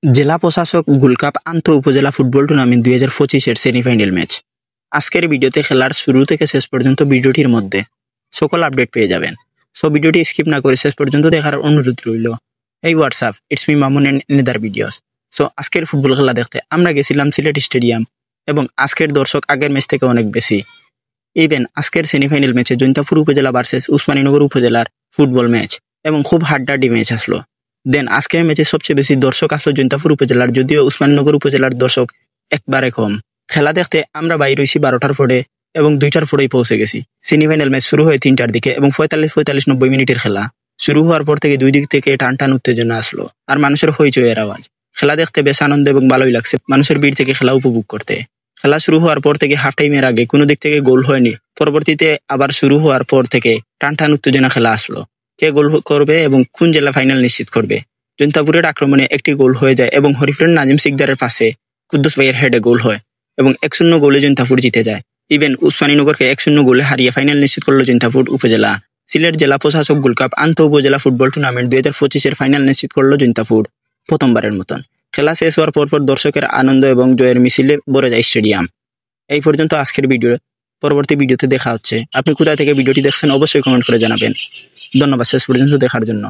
জেলা প্রশাসক gold cup আন্তঃ উপজেলা ফুটবল টুর্নামেন্ট 2025-এর সেমিফাইনাল ম্যাচ। আজকের ভিডিওতে খেলার শুরু থেকে শেষ পর্যন্ত ভিডিওটির মধ্যে সকল আপডেট পেয়ে যাবেন। সো ভিডিওটি স্কিপ না করে শেষ পর্যন্ত দেখার অনুরোধ রইল। এই WhatsApp, it's me Mamun and another videos. So আজকের ফুটবল খেলা দেখতে আমরা গেছিলাম সিলেট স্টেডিয়াম, এবং আজকের দর্শক আগের ম্যাচ থেকে অনেক বেশি। ইভেন আজকের সেমিফাইনাল ম্যাচে জৈন্তাপুর উপজেলা ভার্সেস উসমানীনগর উপজেলার ফুটবল ম্যাচ, এবং খুব হাড্ডাহাড্ডি ম্যাচ আসলো। দেন আজকের ম্যাচে সবচেয়ে বেশি দর্শক আসলো জৈন্তাপুর উপজেলার, যদিও উসমানীনগর উপজেলার দর্শক একবারে কম। খেলা দেখতে আমরা বাইর হয়েছি 12টার পরে, এবং 2টার পরেই পৌঁছে গেছি। সেমিফাইনাল ম্যাচ শুরু হয় 3টার দিকে, এবং 45-90 মিনিটের খেলা শুরু হওয়ার পর থেকে দুই দিক থেকে টান টান উত্তেজনা আসলো, আর মানুষের হইচইয়ের আওয়াজ। খেলা দেখতে বেশ আনন্দ এবং ভালোই লাগছে মানুষের ভিড় থেকে খেলা উপভোগ করতে। খেলা শুরু হওয়ার পর থেকে হাফ টাইমের আগে কোনো দিক থেকে গোল হয়নি। পরবর্তীতে আবার শুরু হওয়ার পর থেকে টান টান উত্তেজনা খেলা আসলো, কে গোল করবে এবং কোন জেলা ফাইনাল নিশ্চিত করবে। জৈন্তাপুরের আক্রমণে একটি গোল হয়ে যায়, এবং হরিফুলের নাজিম সিকদারের পাশে কুদ্দুস ভাইয়ের হেডে গোল হয়, এবং 1-0 গোলে জৈন্তাপুর জিতে যায়। ইভেন উসমানীনগরকে 1-0 গোলে হারিয়ে ফাইনাল নিশ্চিত করলো জৈন্তাপুর উপজেলা। সিলেট জেলা প্রশাসক গোল্ড কাপ আন্তঃ উপজেলা ফুটবল টুর্নামেন্ট 2025-এর ফাইনাল নিশ্চিত করলো জৈন্তাপুর প্রথমবারের মতন। খেলা শেষ হওয়ার পরপর দর্শকের আনন্দ এবং জয়ের মিছিলে ভরে যায় স্টেডিয়াম। এই পর্যন্ত আজকের ভিডিও। পরবর্তী ভিডিওতে দেখা হচ্ছে। আপনি কোথা থেকে ভিডিওটি দেখছেন অবশ্যই কমেন্ট করে জানাবেন। ধন্যবাদ শেষ পর্যন্ত দেখার জন্য।